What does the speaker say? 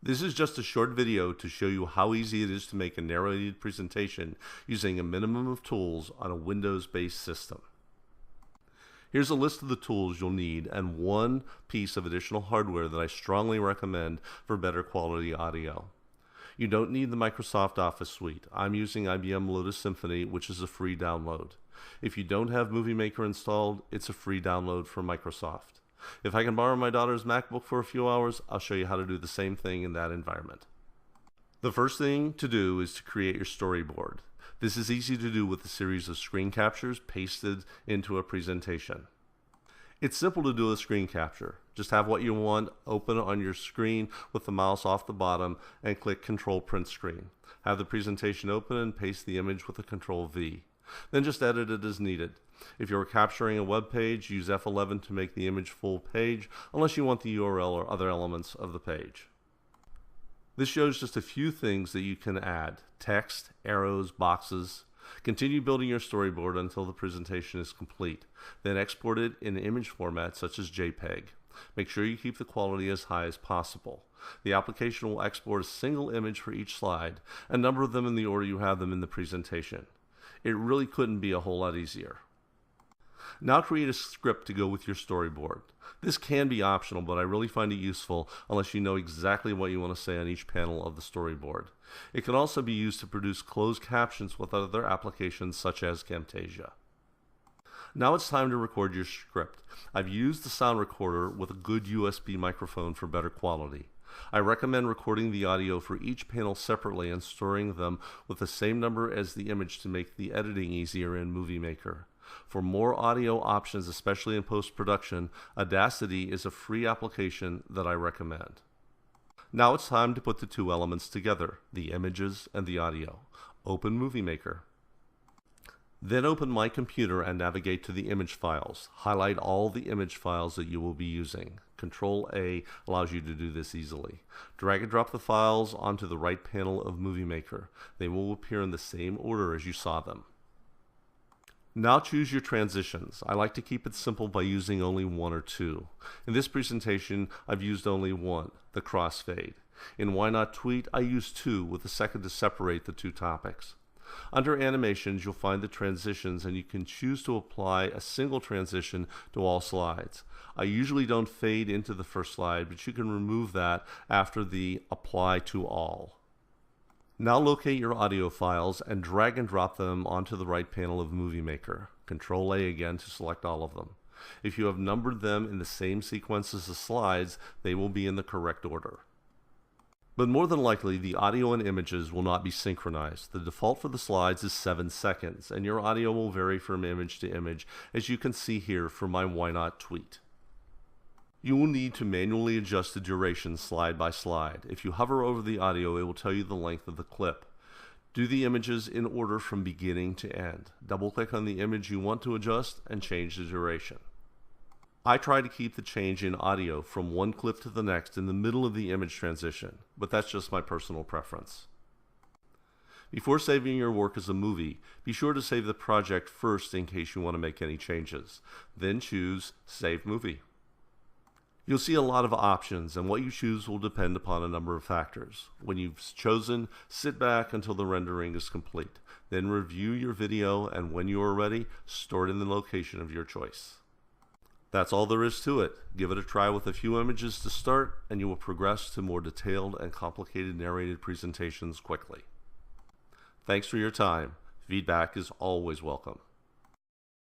This is just a short video to show you how easy it is to make a narrated presentation using a minimum of tools on a Windows-based system. Here's a list of the tools you'll need and one piece of additional hardware that I strongly recommend for better quality audio. You don't need the Microsoft Office suite. I'm using IBM Lotus Symphony, which is a free download. If you don't have Movie Maker installed, it's a free download from Microsoft. If I can borrow my daughter's MacBook for a few hours, I'll show you how to do the same thing in that environment. The first thing to do is to create your storyboard. This is easy to do with a series of screen captures pasted into a presentation. It's simple to do a screen capture. Just have what you want open on your screen with the mouse off the bottom and click Control Print Screen. Have the presentation open and paste the image with a Control V. Then just edit it as needed. If you're capturing a web page, use F11 to make the image full page, unless you want the URL or other elements of the page. This shows just a few things that you can add: text, arrows, boxes. Continue building your storyboard until the presentation is complete. Then export it in image format such as JPEG. Make sure you keep the quality as high as possible. The application will export a single image for each slide and number them in the order you have them in the presentation. It really couldn't be a whole lot easier. Now create a script to go with your storyboard. This can be optional, but I really find it useful unless you know exactly what you want to say on each panel of the storyboard. It can also be used to produce closed captions with other applications such as Camtasia. Now it's time to record your script. I've used the sound recorder with a good USB microphone for better quality. I recommend recording the audio for each panel separately and storing them with the same number as the image to make the editing easier in Movie Maker. For more audio options, especially in post-production, Audacity is a free application that I recommend. Now it's time to put the two elements together, the images and the audio. Open Movie Maker. Then open My Computer and navigate to the image files. Highlight all the image files that you will be using. Control A allows you to do this easily. Drag and drop the files onto the right panel of Movie Maker. They will appear in the same order as you saw them. Now choose your transitions. I like to keep it simple by using only one or two. In this presentation, I've used only one, the crossfade. In Why Not Tweet, I use two with a second to separate the two topics. Under Animations, you'll find the transitions, and you can choose to apply a single transition to all slides. I usually don't fade into the first slide, but you can remove that after the Apply to All. Now locate your audio files and drag and drop them onto the right panel of Movie Maker. Control A again to select all of them. If you have numbered them in the same sequence as the slides, they will be in the correct order. But more than likely, the audio and images will not be synchronized. The default for the slides is 7 seconds, and your audio will vary from image to image, as you can see here for my Why Not Tweet. You will need to manually adjust the duration slide by slide. If you hover over the audio, it will tell you the length of the clip. Do the images in order from beginning to end. Double-click on the image you want to adjust and change the duration. I try to keep the change in audio from one clip to the next in the middle of the image transition, but that's just my personal preference. Before saving your work as a movie, be sure to save the project first in case you want to make any changes. Then choose Save Movie. You'll see a lot of options, and what you choose will depend upon a number of factors. When you've chosen, sit back until the rendering is complete. Then review your video, and when you are ready, store it in the location of your choice. That's all there is to it. Give it a try with a few images to start, and you will progress to more detailed and complicated narrated presentations quickly. Thanks for your time. Feedback is always welcome.